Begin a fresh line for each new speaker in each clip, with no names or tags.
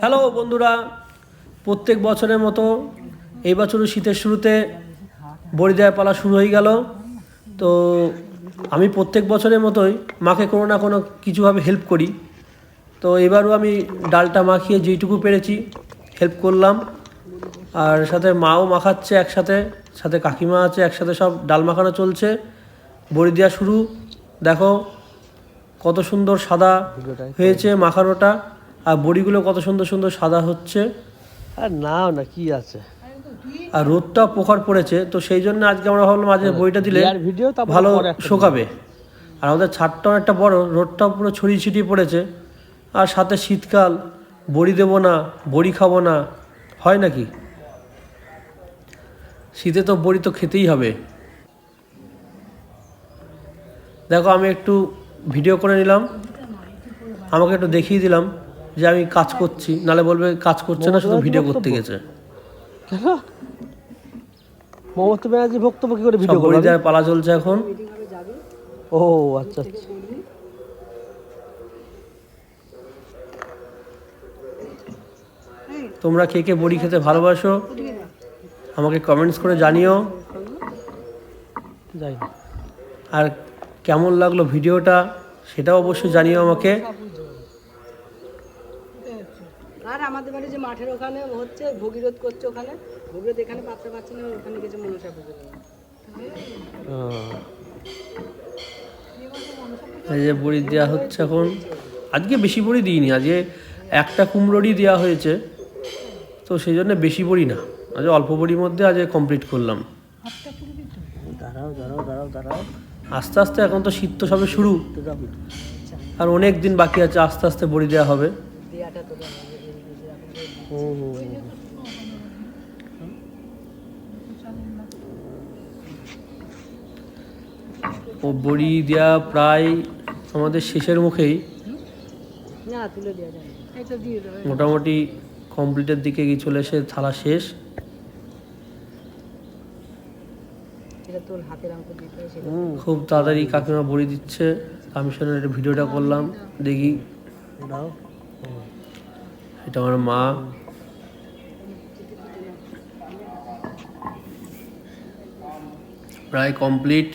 Hello বন্ধুরা, প্রত্যেক বছরের মতো এই বছরও শীতের শুরুতে বড়ি দেওয়ার পালা শুরু হয়ে গেল। তো আমি প্রত্যেক বছরের মতোই মাকে কোনো না কোনো কিছুভাবে হেল্প করি। তো এবারও আমি ডালটা মাখিয়ে যেইটুকু পেরেছি হেল্প করলাম, আর সাথে মাও মাখাচ্ছে একসাথে, সাথে কাকিমা আছে, একসাথে সব ডাল মাখানো চলছে। বড়ি দেওয়া শুরু। দেখো কত সুন্দর সাদা হয়েছে মাখানোটা, আর বড়িগুলো কত সুন্দর সুন্দর সাদা হচ্ছে।
আর নাও না কি আছে,
আর রোদটা প্রখর পড়েছে, তো সেই জন্য আজকে আমরা ভাবলাম আজকে বড়িটা দিলে ভালো শোকাবে। আর আমাদের ছাদটা অনেকটা বড়, রোদটাও পুরো ছড়িয়ে ছিটিয়ে পড়েছে। আর সাথে শীতকাল, বড়ি দেবো না, বড়ি খাবো না, হয় নাকি? শীতে তো বড়ি তো খেতেই হবে। দেখো আমি একটু ভিডিও করে নিলাম, আমাকে একটু দেখিয়ে দিলাম যে আমি কাজ করছি, নালে বলবে কাজ করছে না, শুধু ভিডিও করতে গেছে।
কেন মমতা ব্যানার্জি বক্তব্য কি করে ভিডিও
বড়ি দেওয়ার পালা চলছে এখন।
ও আচ্ছা আচ্ছা।
তোমরা কে কে বড়ি খেতে ভালোবাসো আমাকে কমেন্টস করে জানিও।
যাই
আর কেমন লাগলো ভিডিওটা সেটাও অবশ্যই জানিও আমাকে।
আর আমাদের বাড়ি যে মাঠের ওখানে হচ্ছে ভগীরথ করছে, ওখানে ভগীরথ এখানে পাত্র পাচ্ছে না, ওখানে গেছে মনসা পুজো।
এই যে বড়ি দেওয়া হচ্ছে এখন। আজকে বেশি বড়ি দিইনি, আজকে একটা কুমড়োরই দেওয়া হয়েছে, তো সেই জন্য বেশি বড়ি না, আজ অল্প বড়ির মধ্যে আজ কমপ্লিট করলাম।
দাঁড়াও দাঁড়াও দাঁড়াও দাঁড়াও,
আস্তে আস্তে, এখন তো শীত তো সবে শুরু, আর অনেক দিন বাকি আছে, আস্তে আস্তে বড়ি দেওয়া হবে। ও বড়ি দেওয়া প্রায় আমাদের শেষের মুখেই, মোটামুটি কমপ্লিটের দিকে গিয়ে চলে এসে থালা শেষ। খুব তাড়াতাড়ি কাকিমা বড়ি দিচ্ছে, আমি শুনে ভিডিওটা করলাম, দেখি। এটা আমার মা। প্রায় কমপ্লিট।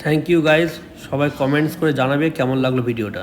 থ্যাংক ইউ গাইজ, সবাই কমেন্টস করে জানাবে কেমন লাগলো ভিডিওটা।